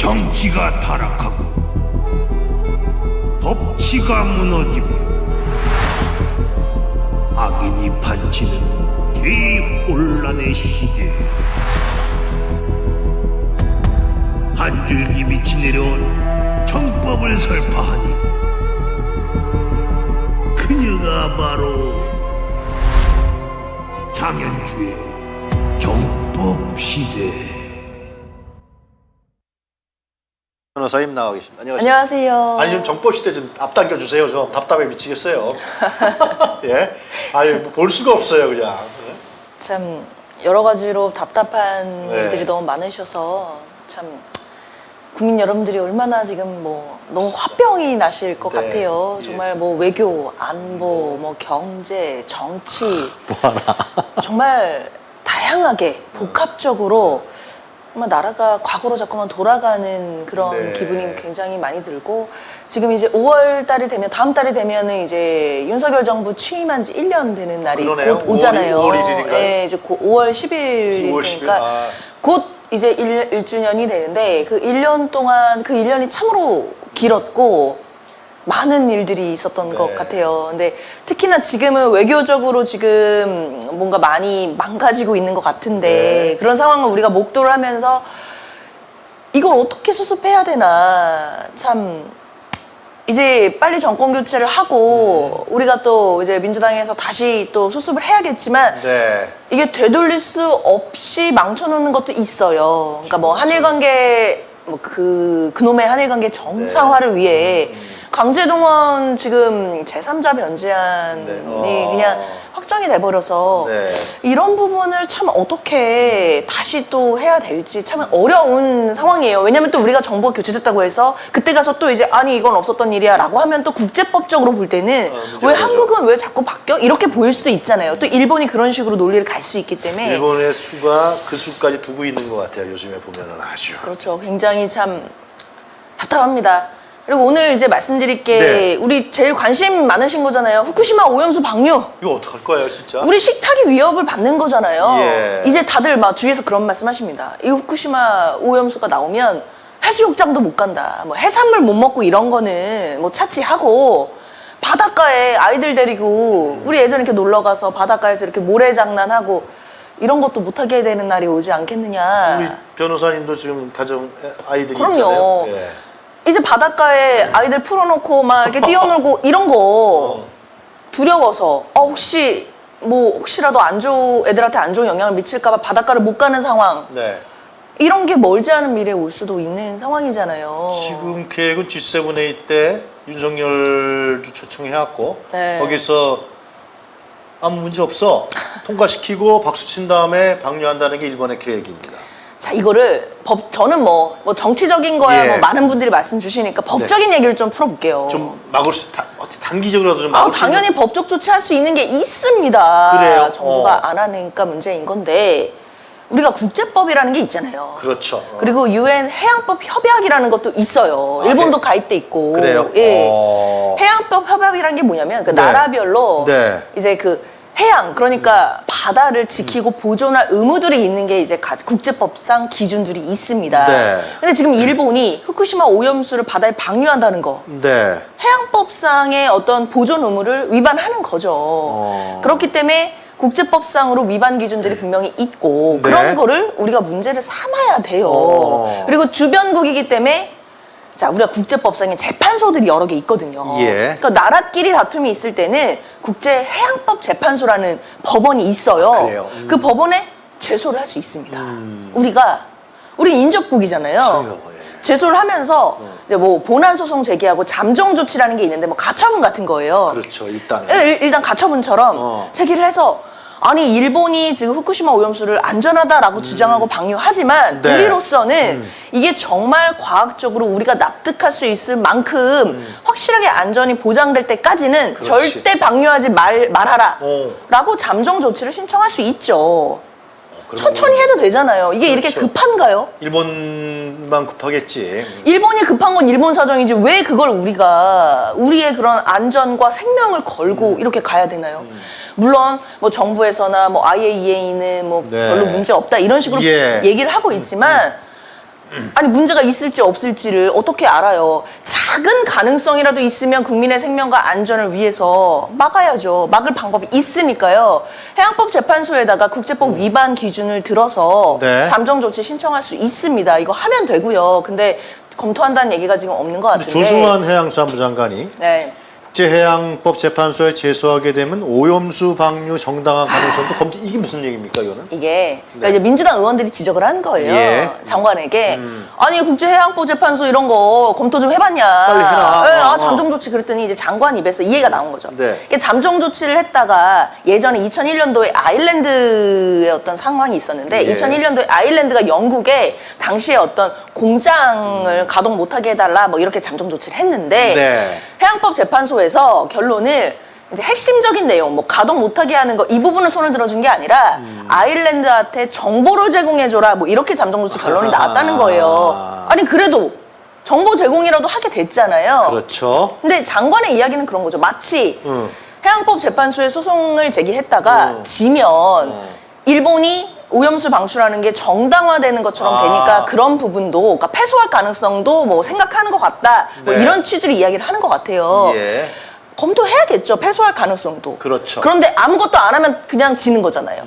정치가 타락하고 법치가 무너지고 악인이 판치는 대혼란의 시대. 한 줄기 밑이 내려온 정법을 설파하니 그녀가 바로 장현주의 정법시대. 변호사님 나와 계십니다. 안녕하세요. 아니 좀 정법시대 좀 앞당겨 주세요. 좀 답답해 미치겠어요. 예, 아니 볼 수가 없어요 그냥. 참 여러 가지로 답답한 네. 일들이 너무 많으셔서 참 국민 여러분들이 얼마나 지금 뭐 너무 화병이 나실 것 네. 같아요. 예. 정말 뭐 외교, 안보, 뭐 경제, 정치 정말 다양하게 복합적으로 정말 나라가 과거로 자꾸만 돌아가는 그런 네. 기분이 굉장히 많이 들고, 지금 이제 5월 달이 되면, 다음 달이 되면은 이제 윤석열 정부 취임한 지 1년 되는 날이 그러네요. 곧 오잖아요. 5월 1일인가요? 예, 이제 곧 5월 10일이니까 10월 10일. 아. 곧 이제 1주년이 되는데, 그 1년 동안 그 1년이 참으로 길었고 많은 일들이 있었던 네. 것 같아요. 근데 특히나 지금은 외교적으로 지금 뭔가 많이 망가지고 있는 것 같은데, 네. 그런 상황을 우리가 목도를 하면서 이걸 어떻게 수습해야 되나, 참 이제 빨리 정권 교체를 하고 우리가 또 이제 민주당에서 다시 또 수습을 해야겠지만, 네. 이게 되돌릴 수 없이 망쳐놓는 것도 있어요. 그러니까 뭐 한일 관계, 뭐 그놈의 한일 관계 정상화를 위해 강제동원 지금 제3자 변제안이 네. 그냥 확정이 돼버려서 네. 이런 부분을 참 어떻게 다시 또 해야 될지 참 어려운 상황이에요. 왜냐면 또 우리가 정부가 교체됐다고 해서 그때 가서 또 이제 아니 이건 없었던 일이야 라고 하면 또 국제법적으로 볼 때는 문제가 왜 되죠. 한국은 왜 자꾸 바뀌어? 이렇게 보일 수도 있잖아요. 또 일본이 그런 식으로 논리를 갈 수 있기 때문에. 일본의 수가 그 수까지 두고 있는 것 같아요. 요즘에 보면은 아주. 그렇죠. 굉장히 참 답답합니다. 그리고 오늘 이제 말씀드릴 게, 네. 우리 제일 관심 많으신 거잖아요. 후쿠시마 오염수 방류. 이거 어떡할 거예요 진짜? 우리 식탁이 위협을 받는 거잖아요. 예. 이제 다들 막 주위에서 그런 말씀 하십니다. 이 후쿠시마 오염수가 나오면 해수욕장도 못 간다. 뭐 해산물 못 먹고 이런 거는 뭐 차치하고, 바닷가에 아이들 데리고 우리 예전에 이렇게 놀러 가서 바닷가에서 이렇게 모래 장난하고 이런 것도 못하게 되는 날이 오지 않겠느냐. 우리 변호사님도 지금 가정 아이들이 그럼요. 있잖아요. 예. 이제 바닷가에 아이들 풀어놓고 막 이렇게 뛰어놀고 이런 거 두려워서 혹시라도 애들한테 안 좋은 영향을 미칠까봐 바닷가를 못 가는 상황, 네. 이런 게 멀지 않은 미래에 올 수도 있는 상황이잖아요. 지금 계획은 G7A 때 윤석열도 초청해왔고 네. 거기서 아무 문제 없어 통과시키고 박수 친 다음에 방류한다는 게 일본의 계획입니다. 자, 이거를 저는 뭐 정치적인 거야 예. 뭐 많은 분들이 말씀 주시니까 법적인 얘기를 좀 풀어볼게요. 좀 막을 수 어떻게 단기적으로라도 좀 막을 수 당연히 있는... 법적 조치할 수 있는 게 있습니다. 그래요? 정부가 안 하니까 문제인 건데, 우리가 국제법이라는 게 있잖아요. 그렇죠. 그리고 UN 해양법 협약이라는 것도 있어요. 아, 일본도 네. 가입돼 있고. 그래요? 예. 해양법 협약이라는 게 뭐냐면 그 네. 나라별로 네. 이제 그 해양, 그러니까 바다를 지키고 보존할 의무들이 있는 게 이제 국제법상 기준들이 있습니다. 네. 근데 지금 일본이 후쿠시마 오염수를 바다에 방류한다는 거, 네. 해양법상의 어떤 보존 의무를 위반하는 거죠. 그렇기 때문에 국제법상으로 위반 기준들이 분명히 있고, 네. 그런 거를 우리가 문제를 삼아야 돼요. 그리고 주변국이기 때문에, 자, 우리가 국제법상에 재판소들이 여러 개 있거든요. 예. 그러니까 나라끼리 다툼이 있을 때는 국제해양법 재판소라는 법원이 있어요. 아, 그래요? 그 법원에 제소를 할 수 있습니다. 우리 인접국이잖아요. 그래요, 예. 제소를 하면서 이제 뭐 본안 소송 제기하고 잠정 조치라는 게 있는데, 뭐 가처분 같은 거예요. 그렇죠. 일단은. 일단 가처분처럼 제기를 해서, 아니 일본이 지금 후쿠시마 오염수를 안전하다라고 주장하고 방류하지만 네. 우리로서는 이게 정말 과학적으로 우리가 납득할 수 있을 만큼 확실하게 안전이 보장될 때까지는 그렇지. 절대 방류하지 말아라 어. 라고 잠정 조치를 신청할 수 있죠. 그러면 천천히 해도 되잖아요. 이게 이렇게 그렇죠. 급한가요? 일본만 급하겠지. 일본이 급한 건 일본 사정이지 왜 그걸 우리가 우리의 그런 안전과 생명을 걸고 이렇게 가야 되나요? 물론 뭐 정부에서나 뭐 IAEA는 뭐 네. 별로 문제 없다 이런 식으로 예. 얘기를 하고 있지만 아니 문제가 있을지 없을지를 어떻게 알아요? 작은 가능성이라도 있으면 국민의 생명과 안전을 위해서 막아야죠. 막을 방법이 있으니까요. 해양법재판소에다가 국제법 위반 기준을 들어서 네. 잠정 조치 신청할 수 있습니다. 이거 하면 되고요. 근데 검토한다는 얘기가 지금 없는 것 같은데. 조승환 해양수산부 장관이 네. 국제해양법재판소에 제소하게 되면 오염수 방류 정당한 가능성도 검토. 이게 무슨 얘기입니까, 이거는? 이게 그러니까 이제 민주당 의원들이 지적을 한 거예요. 예. 장관에게 아니 국제해양법재판소 이런 거 검토 좀 해봤냐? 빨리 해라. 네, 잠정 조치 그랬더니 이제 장관 입에서 이해가 나온 거죠. 네. 이게 잠정 조치를 했다가 예전에 2001년도에 아일랜드의 어떤 상황이 있었는데 예. 2001년도에 아일랜드가 영국에 당시에 어떤 공장을 가동 못하게 해달라 뭐 이렇게 잠정 조치를 했는데 네. 해양법재판소에서 결론을 이제 핵심적인 내용, 뭐 가동 못하게 하는 거 이 부분을 손을 들어준 게 아니라 아일랜드한테 정보를 제공해줘라 뭐 이렇게 잠정 조치 결론이 나왔다는 거예요. 아니 그래도 정보 제공이라도 하게 됐잖아요. 그렇죠. 근데 장관의 이야기는 그런 거죠. 마치 해양법재판소에 소송을 제기했다가 지면 일본이 오염수 방출하는 게 정당화되는 것처럼 되니까 그런 부분도 그러니까 패소할 가능성도 뭐 생각하는 것 같다. 뭐 네. 이런 취지로 이야기를 하는 것 같아요. 예. 검토해야겠죠. 패소할 가능성도. 그렇죠. 그런데 아무것도 안 하면 그냥 지는 거잖아요.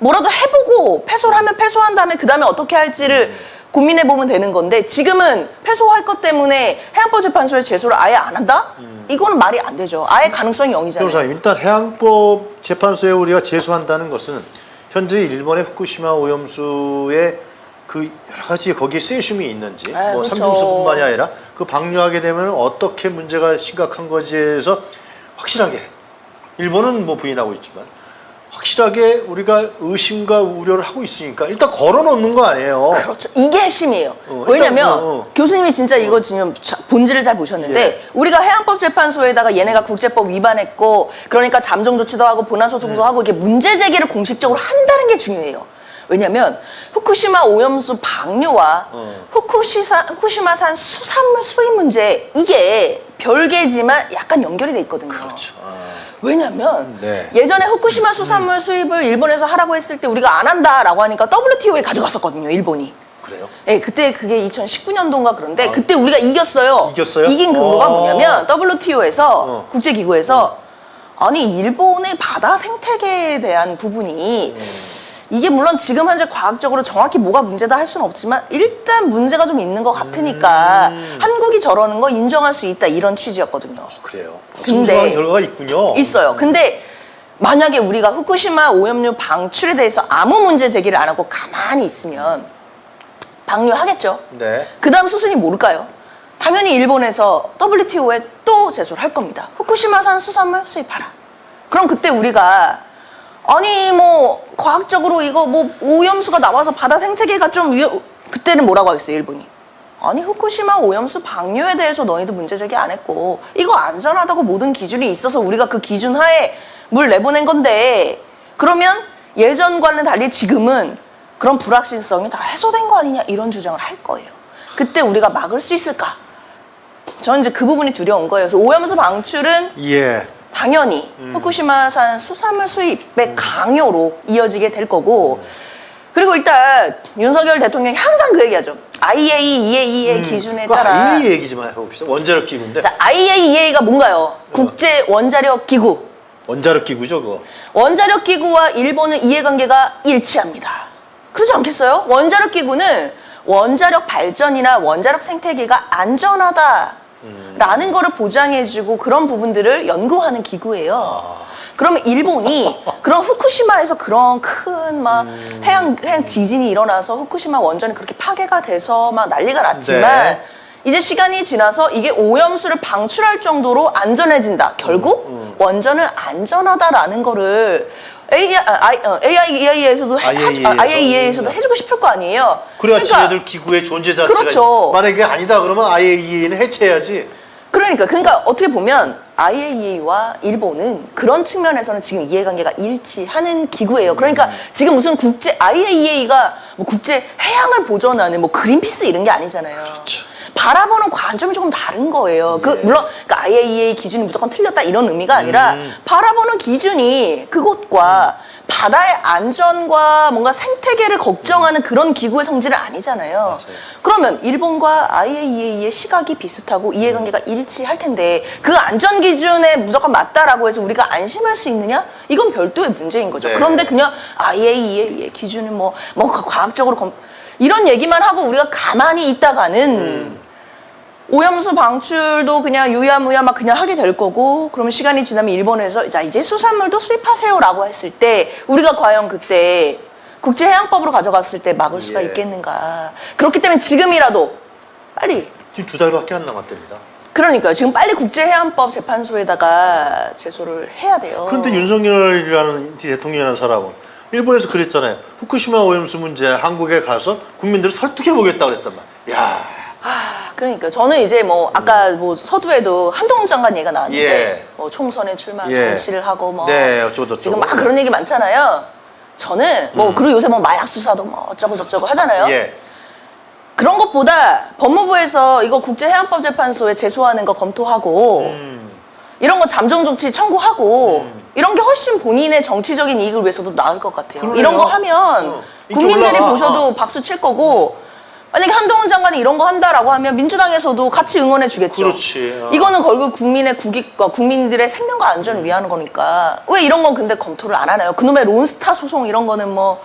뭐라도 해보고 패소를 하면 패소한 다음에 그 다음에 어떻게 할지를 고민해보면 되는 건데 지금은 패소할 것 때문에 해양법재판소에 제소를 아예 안 한다? 이거는 말이 안 되죠. 아예 가능성이 0이잖아요. 변호사님, 일단 해양법재판소에 우리가 제소한다는 것은 현재 일본의 후쿠시마 오염수의 그 여러 가지 거기에 세슘이 있는지 뭐 그렇죠. 삼중수뿐만이 아니라 그 방류하게 되면 어떻게 문제가 심각한 거지에서 확실하게 일본은 뭐 부인하고 있지만 확실하게 우리가 의심과 우려를 하고 있으니까 일단 걸어놓는 거 아니에요. 그렇죠. 이게 핵심이에요. 일단, 왜냐면 교수님이 진짜 이거 지금 본질을 잘 보셨는데 예. 우리가 해양법재판소에다가 얘네가 국제법 위반했고 그러니까 잠정 조치도 하고 본안 소송도 하고 이게 문제 제기를 공식적으로 한다는 게 중요해요. 왜냐면 후쿠시마 오염수 방류와 후쿠시마산 수산물 수입 문제 이게 별개지만 약간 연결이 돼 있거든요. 그렇죠. 왜냐면 네. 예전에 후쿠시마 수산물 수입을 일본에서 하라고 했을 때 우리가 안 한다라고 하니까 WTO에 가져갔었거든요, 일본이. 그래요? 네, 그때 그게 2019년도인가 그런데 그때 우리가 이겼어요. 이겼어요? 이긴 근거가 뭐냐면 WTO에서 국제기구에서 아니 일본의 바다 생태계에 대한 부분이 이게 물론 지금 현재 과학적으로 정확히 뭐가 문제다 할 수는 없지만 일단 문제가 좀 있는 것 같으니까 한국이 저러는 거 인정할 수 있다 이런 취지였거든요. 그래요. 근데 순수한 결과가 있군요. 있어요. 근데 만약에 우리가 후쿠시마 오염류 방출에 대해서 아무 문제 제기를 안 하고 가만히 있으면 방류하겠죠. 네. 그 다음 수순이 뭘까요? 당연히 일본에서 WTO에 또 제소를 할 겁니다. 후쿠시마산 수산물 수입하라. 그럼 그때 우리가 아니 뭐 과학적으로 이거 뭐 오염수가 나와서 바다 생태계가 좀 그때는 뭐라고 하겠어요, 일본이? 아니 후쿠시마 오염수 방류에 대해서 너희도 문제 제기 안 했고 이거 안전하다고 모든 기준이 있어서 우리가 그 기준 하에 물 내보낸 건데 그러면 예전과는 달리 지금은 그런 불확실성이 다 해소된 거 아니냐 이런 주장을 할 거예요. 그때 우리가 막을 수 있을까? 저는 이제 그 부분이 두려운 거예요. 그래서 오염수 방출은 예. 당연히 후쿠시마산 수산물 수입의 강요로 이어지게 될 거고 그리고 일단 윤석열 대통령이 항상 그 얘기하죠. IAEA의 기준에 그 따라 IAEA 얘기 좀 해봅시다. 원자력 기구인데. 자, IAEA가 뭔가요? 국제 원자력 기구. 원자력 기구죠, 그거. 원자력 기구와 일본은 이해관계가 일치합니다. 그렇지 않겠어요? 원자력 기구는 원자력 발전이나 원자력 생태계가 안전하다라는 거를 보장해주고 그런 부분들을 연구하는 기구예요. 그러면 일본이 그런 후쿠시마에서 그런 큰 막 해양 지진이 일어나서 후쿠시마 원전이 그렇게 파괴가 돼서 막 난리가 났지만 네. 이제 시간이 지나서 이게 오염수를 방출할 정도로 안전해진다. 결국 원전은 안전하다라는 거를 IAEA에서도 IAEA에서도 해주고 싶을 거 아니에요. 그래야 지네들 기구의 존재 자체가 그렇죠. 만약에 아니다 그러면 IAEA는 해체해야지. 그러니까 어떻게 보면 IAEA와 일본은 그런 측면에서는 지금 이해관계가 일치하는 기구예요. 그러니까 지금 무슨 IAEA가 뭐 국제 해양을 보존하는 뭐 그린피스 이런 게 아니잖아요. 그렇죠. 바라보는 관점이 조금 다른 거예요. 물론 IAEA 기준이 무조건 틀렸다 이런 의미가 아니라 바라보는 기준이 그것과 바다의 안전과 뭔가 생태계를 걱정하는 그런 기구의 성질은 아니잖아요. 맞아요. 그러면 일본과 IAEA의 시각이 비슷하고 이해관계가 일치할 텐데 그 안전 기준에 무조건 맞다라고 해서 우리가 안심할 수 있느냐? 이건 별도의 문제인 거죠. 네. 그런데 그냥 IAEA의 기준은 뭐 과학적으로 이런 얘기만 하고 우리가 가만히 있다가는 오염수 방출도 그냥 유야무야 막 그냥 하게 될 거고, 그러면 시간이 지나면 일본에서 자 이제 수산물도 수입하세요라고 했을 때 우리가 과연 그때 국제해양법으로 가져갔을 때 막을 수가 예. 있겠는가. 그렇기 때문에 지금이라도 빨리, 지금 2달밖에 안 남았답니다. 그러니까요, 지금 빨리 국제해양법 재판소에다가 제소를 해야 돼요. 그런데 윤석열이라는 대통령이라는 사람은 일본에서 그랬잖아요. 후쿠시마 오염수 문제 한국에 가서 국민들을 설득해 보겠다고 그랬단 말이야. 야, 그러니까 저는 이제 뭐 아까 뭐 서두에도 한동훈 장관 얘기가 나왔는데 예. 뭐 총선에 출마 예. 정치를 하고 뭐 네, 어쩌고저쩌고. 지금 막 그런 얘기 많잖아요. 저는 뭐 그리고 요새 뭐 마약 수사도 뭐 어쩌고 저쩌고 하잖아요. 예. 그런 것보다 법무부에서 이거 국제해양법재판소에 제소하는 거 검토하고 이런 거 잠정 조치 청구하고 이런 게 훨씬 본인의 정치적인 이익을 위해서도 나을 것 같아요. 그러네요. 이런 거 하면 인기 국민들이 올라가. 보셔도 박수 칠 거고, 만약에 한동훈 장관이 이런 거 한다라고 하면 민주당에서도 같이 응원해 주겠죠. 그렇지. 이거는 결국 국민의 국익과 국민들의 생명과 안전을 위하는 거니까. 왜 이런 건 근데 검토를 안 하나요? 그놈의 론스타 소송 이런 거는 뭐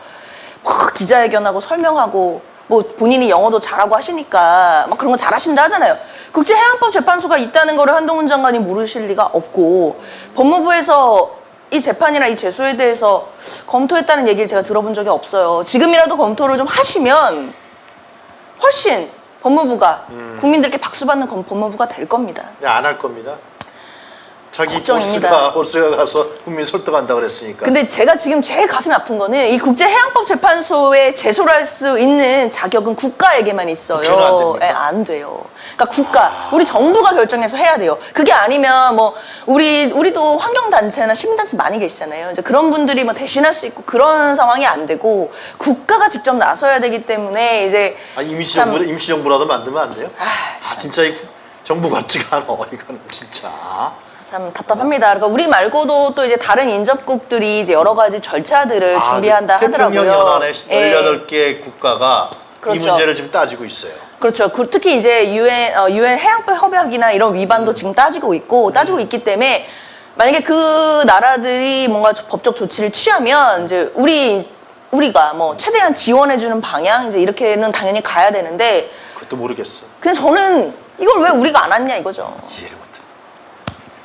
기자회견하고 설명하고 뭐 본인이 영어도 잘하고 하시니까 막 그런 거 잘하신다 하잖아요. 국제해양법재판소가 있다는 거를 한동훈 장관이 모르실 리가 없고, 법무부에서 이 재판이나 이 제소에 대해서 검토했다는 얘기를 제가 들어본 적이 없어요. 지금이라도 검토를 좀 하시면 훨씬 법무부가 국민들께 박수 받는 법무부가 될 겁니다. 안 할 겁니다. 자기 걱정입니다. 보스가 가서 국민 설득한다 그랬으니까. 근데 제가 지금 제일 가슴이 아픈 거는 이 국제해양법재판소에 제소를 할 수 있는 자격은 국가에게만 국회는 안 있어요. 됩니까? 예, 안 돼요. 그러니까 국가, 우리 정부가 결정해서 해야 돼요. 그게 아니면 뭐 우리도 환경단체나 시민단체 많이 계시잖아요. 이제 그런 분들이 뭐 대신할 수 있고 그런 상황이 안 되고 국가가 직접 나서야 되기 때문에 이제 임시정부라도 만들면 안 돼요? 진짜 이 정부 같지가 않아. 이거는 진짜. 참 답답합니다. 그러니까 우리 말고도 또 이제 다른 인접국들이 이제 여러 가지 절차들을 준비한다 하더라고요. 태평양 연안에 예. 18개 국가가 이 그렇죠. 문제를 지금 따지고 있어요. 그렇죠. 특히 이제 유엔 해양법 협약이나 이런 위반도 지금 따지고 있기 때문에 만약에 그 나라들이 뭔가 법적 조치를 취하면 이제 우리가 뭐 최대한 지원해주는 방향 이제 이렇게는 당연히 가야 되는데, 그것도 모르겠어. 그래서 저는 이걸 왜 우리가 안 왔냐 이거죠. 이해를 못해.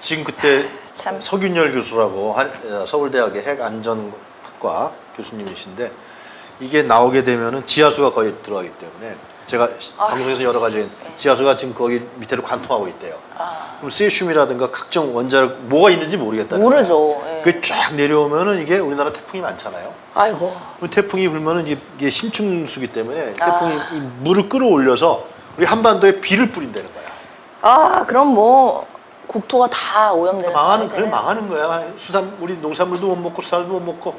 지금 그때 참. 서균열 교수라고 서울대학의 핵안전학과 교수님이신데, 이게 나오게 되면은 지하수가 거의 들어가기 때문에 제가 방송에서 여러 가지 지하수가 지금 거기 밑에를 관통하고 있대요. 그럼 세슘이라든가 각종 원자력 뭐가 있는지 모르겠다는 모르죠. 거예요. 예. 그게 쫙 내려오면은 이게 우리나라 태풍이 많잖아요. 아이고. 그럼 태풍이 불면은 이게 심층수기 때문에 태풍이 이 물을 끌어올려서 우리 한반도에 비를 뿌린다는 거야. 그럼 뭐 국토가 다 오염되는 상황이 되네요. 망하는 거야. 우리 농산물도 못 먹고 수산물도 못 먹고,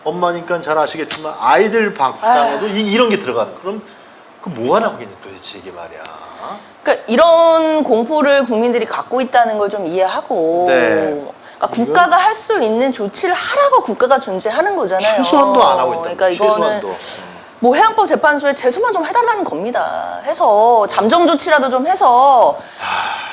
엄마니까 잘 아시겠지만 아이들 밥상에도 이런 게 들어가는. 그럼 그 뭐가 나오겠냐 도대체 이게 말이야. 그러니까 이런 공포를 국민들이 갖고 있다는 걸 좀 이해하고, 네. 그러니까 국가가 할 수 있는 조치를 하라고 국가가 존재하는 거잖아요. 최소한도 안 하고 있다. 그러니까 이거는 뭐 해양법 재판소에 제소만 좀 해달라는 겁니다. 해서 잠정 조치라도 좀 해서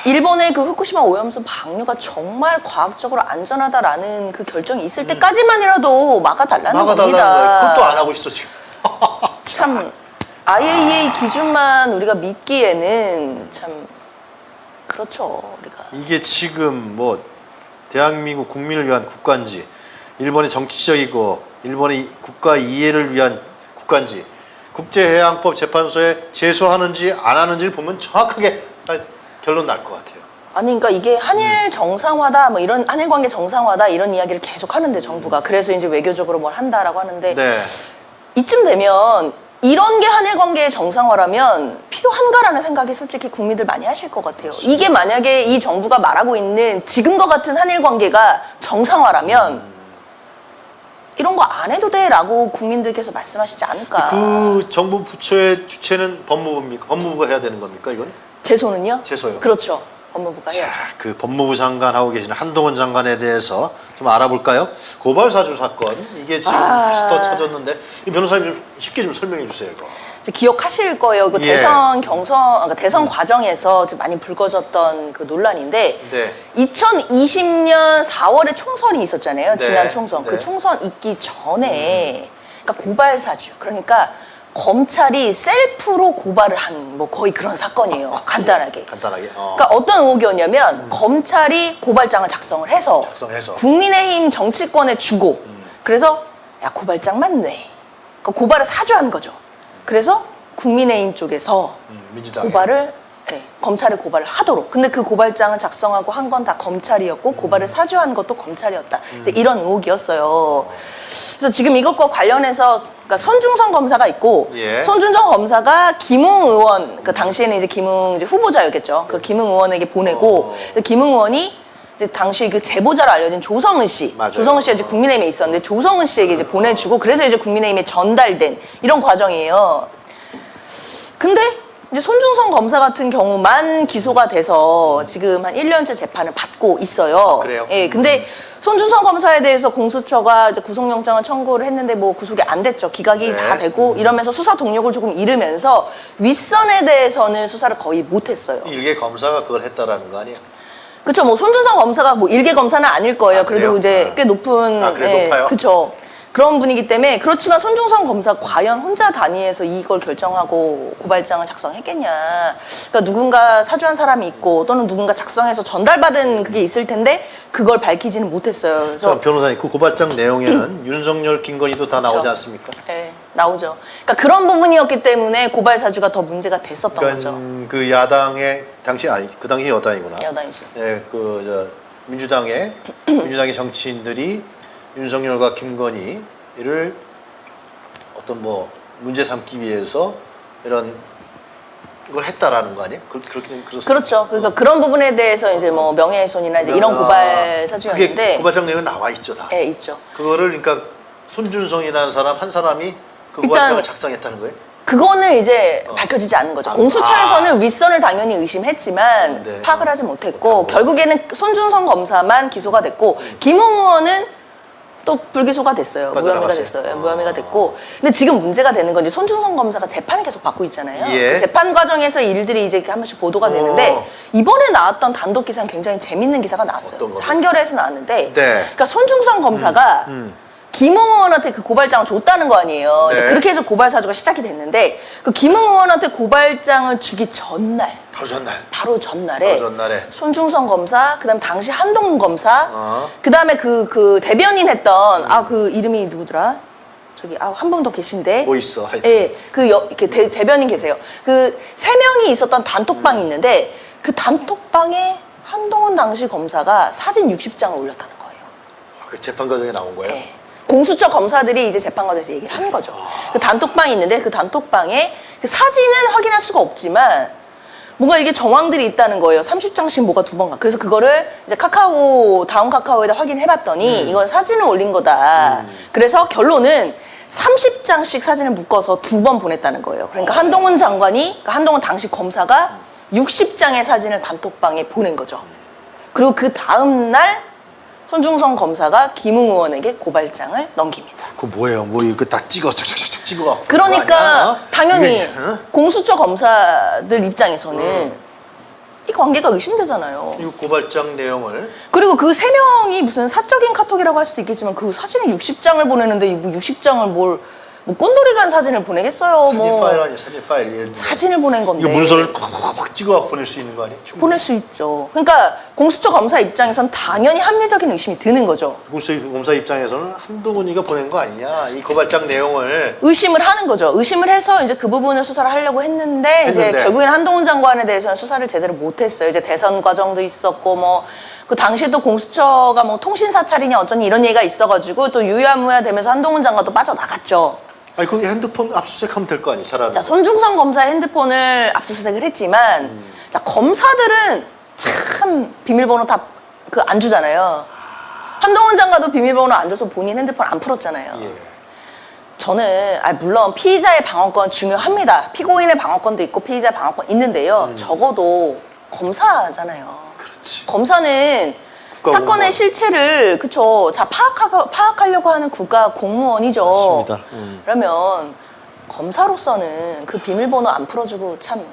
일본의 그 후쿠시마 오염수 방류가 정말 과학적으로 안전하다라는 그 결정이 있을 때까지만이라도 막아달라는 겁니다. 거야. 그것도 안 하고 있어 지금. 참 IAEA 기준만 우리가 믿기에는 참 그렇죠. 우리가 이게 지금 뭐 대한민국 국민을 위한 국가인지, 일본의 정치적이고 일본의 국가 이해를 위한 국가인지, 국제해양법 재판소에 제소하는지 안 하는지를 보면 정확하게 결론 날 것 같아요. 아니 그러니까 이게 한일 정상화다 뭐 이런 한일 관계 정상화다 이런 이야기를 계속 하는데 정부가 그래서 이제 외교적으로 뭘 한다라고 하는데 네. 이쯤 되면 이런 게 한일 관계의 정상화라면 필요한가라는 생각이 솔직히 국민들 많이 하실 것 같아요. 이게 만약에 이 정부가 말하고 있는 지금과 같은 한일 관계가 정상화라면 이런 거 안 해도 돼라고 국민들께서 말씀하시지 않을까. 그 정부 부처의 주체는 법무부입니까? 법무부가 해야 되는 겁니까 이건? 제소는요? 제소요. 그렇죠. 법무부가 해야죠. 자, 그 법무부 장관 하고 계시는 한동훈 장관에 대해서 좀 알아볼까요? 고발 사주 사건 이게 지금 다시 또 터졌는데 이 변호사님 좀 쉽게 좀 설명해 주세요. 이거. 이제 기억하실 거예요. 그 예. 대선 그러니까 대선 과정에서 좀 많이 불거졌던 그 논란인데 네. 2020년 4월에 총선이 있었잖아요. 네. 지난 총선. 네. 그 총선 있기 전에 그러니까 고발 사주. 그러니까 검찰이 셀프로 고발을 한 뭐 거의 그런 사건이에요. 간단하게. 간단하게. 그러니까 어떤 의혹이었냐면 검찰이 고발장을 작성을 해서 작성해서. 국민의힘 정치권에 주고 그래서 야 고발장만 내. 그러니까 고발을 사주한 거죠. 그래서 국민의힘 쪽에서 민주당 고발을 검찰에 고발을 하도록. 근데 그 고발장을 작성하고 한 건 다 검찰이었고 고발을 사주한 것도 검찰이었다. 이제 이런 의혹이었어요. 그래서 지금 이것과 관련해서 그러니까 손중성 검사가 있고 예. 손준성 검사가 김웅 의원 그 당시에는 이제 김웅 이제 후보자였겠죠. 그 김웅 의원에게 보내고 김웅 의원이 이제 당시 그 제보자로 알려진 조성은 씨, 맞아요. 조성은 씨가 이제 국민의힘에 있었는데 조성은 씨에게 이제 보내주고 그래서 이제 국민의힘에 전달된 이런 과정이에요. 근데 이제 손중성 검사 같은 경우만 기소가 돼서 지금 한 1년째 재판을 받고 있어요. 그래요? 예, 근데 손준성 검사에 대해서 공수처가 이제 구속영장을 청구를 했는데 뭐 구속이 안 됐죠. 기각이 네. 다 되고 이러면서 수사 동력을 조금 잃으면서 윗선에 대해서는 수사를 거의 못했어요. 일개 검사가 그걸 했다라는 거 아니에요? 그렇죠. 뭐 손준성 검사가 뭐 일개 검사는 아닐 거예요. 아, 그래요? 그래도 이제 꽤 높은 그래 높아요? 그렇죠. 그런 분이기 때문에 그렇지만 손중성 검사 과연 혼자 단위에서 이걸 결정하고 고발장을 작성했겠냐. 그러니까 누군가 사주한 사람이 있고 또는 누군가 작성해서 전달받은 그게 있을 텐데 그걸 밝히지는 못했어요. 그래서 자, 변호사님 그 고발장 내용에는 윤석열, 김건희도 다 나오지 그렇죠. 않습니까? 네, 나오죠. 그러니까 그런 부분이었기 때문에 고발 사주가 더 문제가 됐었던 거죠. 그러니까 그 야당의 당시 아니 그 당시 여당이구나. 여당이죠. 네, 그 민주당의 정치인들이 윤석열과 김건희를 어떤 뭐 문제 삼기 위해서 이런 걸 했다라는 거 아니에요? 그렇게는 그렇습니다. 그렇죠. 그러니까 그런 부분에 대해서 이제 뭐 명예훼손이나 이제 이런 고발 사주였는데 그게 고발장 내용에 나와 있죠 다. 네, 있죠. 그거를 그러니까 손준성이라는 사람 한 사람이 그 일단 고발장을 작성했다는 거예요? 그거는 이제 밝혀지지 않는 거죠. 공수처에서는 윗선을 당연히 의심했지만 네. 파악을 하지 못했고 결국에는 손준성 검사만 기소가 됐고 김웅 의원은 또 불기소가 됐어요. 무혐의가 빠져나갔어요. 됐어요. 무혐의가 됐고. 근데 지금 문제가 되는 건 이제 손준성 검사가 재판을 계속 받고 있잖아요. 예. 그 재판 과정에서 일들이 이제 한 번씩 보도가 되는데 이번에 나왔던 단독 기사는 굉장히 재밌는 기사가 나왔어요. 어떤 거요? 한겨레에서 나왔는데 네. 그러니까 손준성 검사가 김웅 의원한테 그 고발장을 줬다는 거 아니에요. 이제 네. 그렇게 해서 고발 사주가 시작이 됐는데 그 김웅 의원한테 고발장을 주기 전날 바로 전날에 손중성 검사, 그다음 당시 한동훈 검사, 그다음에 그 대변인 했던 그 이름이 누구더라? 저기 한 분 더 계신데. 뭐 있어? 하여튼. 예, 이렇게 대변인 계세요. 그 세 명이 있었던 단톡방이 있는데 그 단톡방에 한동훈 당시 검사가 사진 60장을 올렸다는 거예요. 그 재판 과정에 나온 거예요? 네. 공수처 검사들이 이제 재판 과정에서 얘기를 하는 거죠. 그 단톡방이 있는데 그 단톡방에 그 사진은 확인할 수가 없지만 뭔가 이게 정황들이 있다는 거예요. 30장씩 뭐가 두 번 가. 그래서 그거를 이제 다운 카카오에다 확인해봤더니 이건 사진을 올린 거다. 그래서 결론은 30장씩 사진을 묶어서 두 번 보냈다는 거예요. 그러니까 한동훈 장관이, 한동훈 당시 검사가 60장의 사진을 단톡방에 보낸 거죠. 그리고 그 다음날 손중성 검사가 김웅 의원에게 고발장을 넘깁니다. 그 뭐예요? 뭐 이거 다 착착착 찍어. 그러니까 당연히 이게, 어? 공수처 검사들 입장에서는 이 관계가 의심되잖아요. 이 고발장 내용을 그리고 그 세 명이 무슨 사적인 카톡이라고 할 수도 있겠지만 그 사진을 60장을 보내는데 이 뭐 60장을 뭐 꼰돌이 간 사진을 보내겠어요. 사진 파일 아니에요? 사진 파일 예를 들면. 사진을 보낸 건데. 이거 문서를 팍 찍어 보낼 수 있는 거 아니에요? 충분히. 보낼 수 있죠. 그러니까 공수처 검사 입장에선 당연히 합리적인 의심이 드는 거죠. 공수검사 입장에서는 한동훈이가 보낸 거 아니냐? 이 고발장 내용을 의심을 하는 거죠. 의심을 해서 이제 그 부분을 수사를 하려고 했는데 이제 결국에는 한동훈 장관에 대해서는 수사를 제대로 못했어요. 이제 대선 과정도 있었고 뭐 그 당시에 또 공수처가 뭐 통신 사찰이냐 어쩌니 이런 얘기가 있어가지고 또 유야무야 되면서 한동훈 장관도 빠져나갔죠. 아니 거기 핸드폰 압수수색하면 될 거 아니에요? 잘하는. 자, 손중성 검사의 핸드폰을 압수수색을 했지만 자, 검사들은 참 비밀번호 다 그 안 주잖아요. 한동훈 장관도 비밀번호 안 줘서 본인 핸드폰 안 풀었잖아요. 예. 저는 물론 피의자의 방어권 중요합니다. 피고인의 방어권도 있고 피의자의 방어권 있는데요. 적어도 검사잖아요. 그렇지. 검사는 국가공무원. 사건의 실체를 그쵸. 자 파악하려고 하는 국가 공무원이죠. 맞습니다. 그러면 검사로서는 그 비밀번호 안 풀어주고 참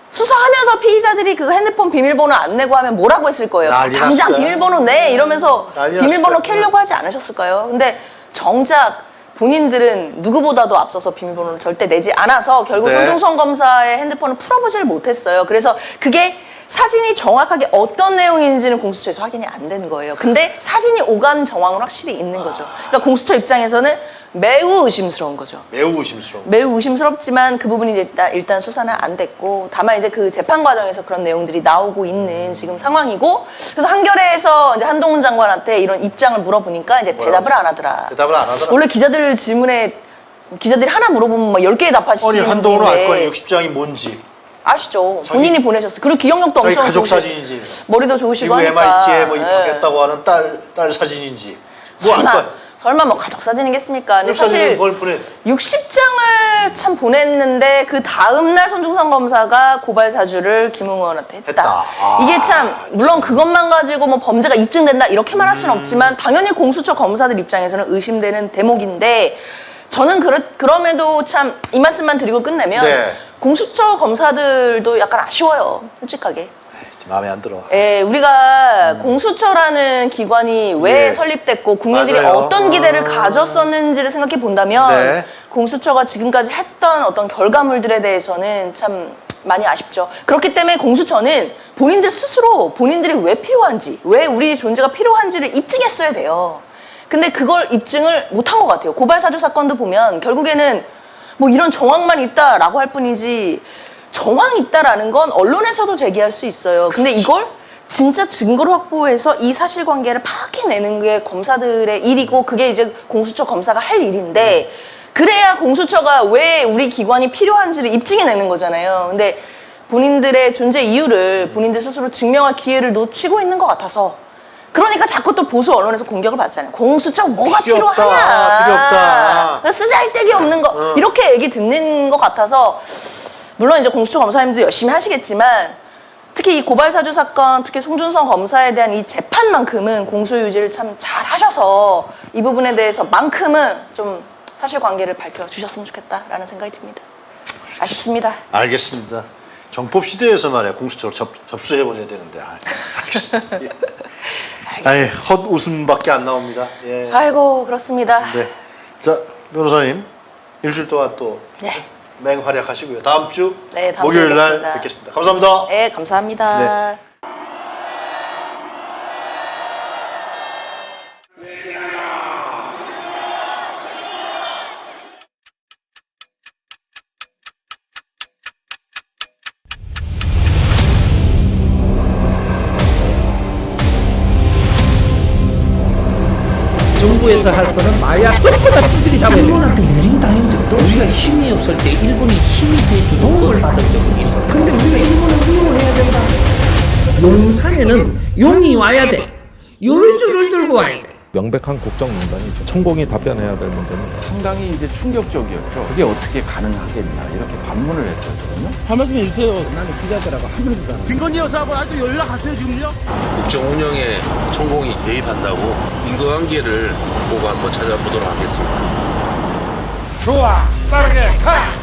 수사하면서 피의자들이 그 핸드폰 비밀번호 안 내고 하면 뭐라고 했을 거예요. 난리 당장 났을 거야. 비밀번호 내 이러면서 난리 비밀번호 났을 거야. 캐려고 하지 않으셨을까요? 근데 정작 본인들은 누구보다도 앞서서 비밀번호를 절대 내지 않아서 결국 네. 손중성 검사의 핸드폰을 풀어보지를 못했어요. 그래서 그게 사진이 정확하게 어떤 내용인지는 공수처에서 확인이 안 된 거예요. 근데 사진이 오간 정황은 확실히 있는 거죠. 그러니까 공수처 입장에서는 매우 의심스러운 거죠. 매우 의심스러워. 매우 의심스럽지만 그 부분이 일단 수사는 안 됐고 다만 이제 그 재판 과정에서 그런 내용들이 나오고 있는 지금 상황이고 그래서 한겨레에서 이제 한동훈 장관한테 이런 입장을 물어보니까 이제 대답을 안 하더라. 대답을 안 하더라. 원래 기자들 질문에 기자들이 하나 물어보면 막 10개 답하시는 아니 한동훈은 알 거야. 분인데 60장이 뭔지. 아시죠? 자기- 본인이 보내셨어요. 그리고 기억력도 자기 엄청 가족 좋으시고 사진인지. 머리도 좋으시고 미국 하니까 MIT에 뭐 예. 입학했다고 하는 딸 사진인지. 뭐 알 거야. 설마 뭐 가족 사진이겠습니까? 근데 가족 사진을 사실 뭘 보내? 60장을 참 보냈는데 그 다음 날 손중성 검사가 고발 사주를 김웅원한테 했다. 했다. 아, 이게 참 물론 그것만 가지고 뭐 범죄가 입증된다 이렇게 말할 수는 없지만 당연히 공수처 검사들 입장에서는 의심되는 대목인데 저는 그럼에도 참 이 말씀만 드리고 끝내면 네. 공수처 검사들도 약간 아쉬워요. 솔직하게. 마음에 안 들어. 예, 우리가 공수처라는 기관이 왜 예. 설립됐고 국민들이 맞아요. 어떤 기대를 가졌었는지를 생각해 본다면 네. 공수처가 지금까지 했던 어떤 결과물들에 대해서는 참 많이 아쉽죠. 그렇기 때문에 공수처는 본인들 스스로 본인들이 왜 필요한지, 왜 우리 존재가 필요한지를 입증했어야 돼요. 근데 그걸 입증을 못한 것 같아요. 고발사주 사건도 보면 결국에는 뭐 이런 정황만 있다라고 할 뿐이지 정황이 있다라는 건 언론에서도 제기할 수 있어요. 근데 이걸 진짜 증거를 확보해서 이 사실관계를 파악해내는 게 검사들의 일이고 그게 이제 공수처 검사가 할 일인데 그래야 공수처가 왜 우리 기관이 필요한지를 입증해내는 거잖아요. 근데 본인들의 존재 이유를 본인들 스스로 증명할 기회를 놓치고 있는 것 같아서 그러니까 자꾸 또 보수 언론에서 공격을 받잖아요. 공수처 뭐가 필요 없다. 필요하냐. 필요 없다. 쓰잘데기 없는 거. 이렇게 얘기 듣는 것 같아서 물론 이제 공수처 검사님도 열심히 하시겠지만 특히 이 고발사주 사건, 특히 송준성 검사에 대한 이 재판만큼은 공소유지를 참 잘 하셔서 이 부분에 대해서만큼은 좀 사실관계를 밝혀주셨으면 좋겠다라는 생각이 듭니다. 아쉽습니다. 알겠습니다. 정법 시대에서 말이야 공수처를 접수해버려야 되는데. 알겠습니다. 예. 아이, 헛 웃음밖에 안 나옵니다. 예. 아이고 그렇습니다. 네. 자, 변호사님 일주일 동안 또 네. 맹활약하시고요. 다음 주 네, 다음 목요일 주에 날 뵙겠습니다. 뵙겠습니다. 감사합니다. 네, 감사합니다. 정부에서 할 거는 마약 쏙보다 두들이 잡아야 돼. 일본한테 유린당한 적도 우리가 힘이 없을 때 일본이 힘이 돼주는 도움을 받은 적이 있어. 근데 우리가 일본을 이용해야 된다. 용산에는 용이 와야 돼. 요주를 들고 와야 돼. 명백한 국정농단이죠. 천공이 답변해야 될 문제입니다. 상당히 이제 충격적이었죠. 그게 어떻게 가능하겠냐 이렇게 반문을 했거든요. 한 말씀 해주세요. 나는 기자들하고 한 번도 안 해. 김건희 여사하고 아직도 연락하세요 지금요? 국정 운영에 천공이 개입한다고 인과관계를 보고 한번 찾아보도록 하겠습니다. 좋아, 빠르게 가.